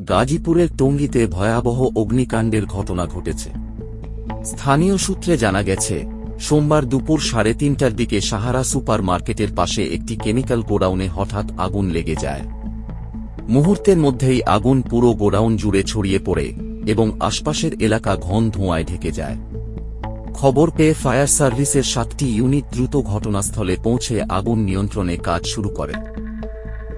গাজীপুরের টঙ্গীতে ভয়াবহ অগ্নিকাণ্ডের ঘটনা ঘটেছে। স্থানীয় সূত্রে জানা গেছে, সোমবার দুপুর 3:30টার দিকে সাহারা সুপার মার্কেটের পাশে একটি কেমিক্যাল গোডাউনে হঠাৎ আগুন লেগে যায়। মুহূর্তের মধ্যেই আগুন পুরো গোডাউন জুড়ে ছড়িয়ে পড়ে এবং আশপাশের এলাকা ঘন ধোঁয়ায় ঢেকে যায়। খবর পেয়ে ফায়ার সার্ভিসের 7টি ইউনিট দ্রুত ঘটনাস্থলে পৌঁছে আগুন নিয়ন্ত্রণে কাজ শুরু করে।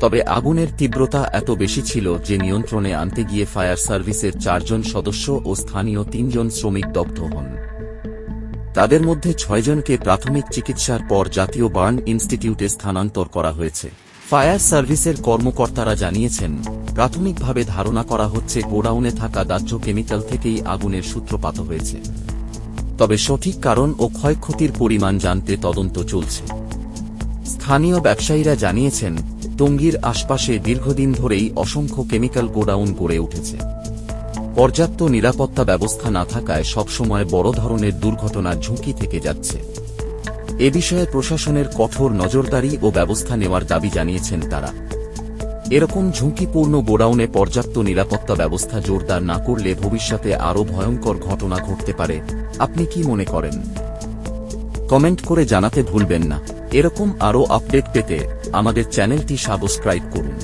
তবে আগুনের তীব্রতা এত বেশি ছিল যে নিয়ন্ত্রণে আনতে গিয়ে ফায়ার সার্ভিসের 4 জন সদস্য ও স্থানীয় 3 জন শ্রমিক দগ্ধ হন। তাদের মধ্যে 6 জনকে প্রাথমিক চিকিৎসার পর জাতীয় বার্ন ইনস্টিটিউটে স্থানান্তর করা হয়েছে। ফায়ার সার্ভিসের কর্মকর্তারা জানিয়েছেন, প্রাথমিকভাবে ধারণা করা হচ্ছে গোডাউনে থাকা দাহ্য কেমিক্যাল থেকেই আগুনের সূত্রপাত হয়েছে। তবে সঠিক কারণ ও ক্ষয়ক্ষতির পরিমাণ জানতে তদন্ত চলছে। স্থানীয় ব্যবসায়ীরা জানিয়েছেন, টঙ্গীর আশপাশে দীর্ঘদিন ধরেই অসংখ্য কেমিক্যাল গোডাউন গড়ে উঠেছে। পর্যাপ্ত নিরাপত্তা ব্যবস্থা না থাকায় সবসময় বড় ধরনের দুর্ঘটনার ঝুঁকি থেকে যাচ্ছে। এ বিষয়ে প্রশাসনের কঠোর নজরদারি ও ব্যবস্থা নেওয়ার দাবি জানিয়েছেন তারা। এরকম ঝুঁকিপূর্ণ গোডাউনে পর্যাপ্ত নিরাপত্তা ব্যবস্থা জোরদার না করলে ভবিষ্যতে আরও ভয়ঙ্কর ঘটনা ঘটতে পারে। আপনি কি মনে করেন? কমেন্ট করে জানাতে ভুলবেন না। এরকম আরও আপডেট পেতে আমাদের চ্যানেলটি সাবস্ক্রাইব করুন।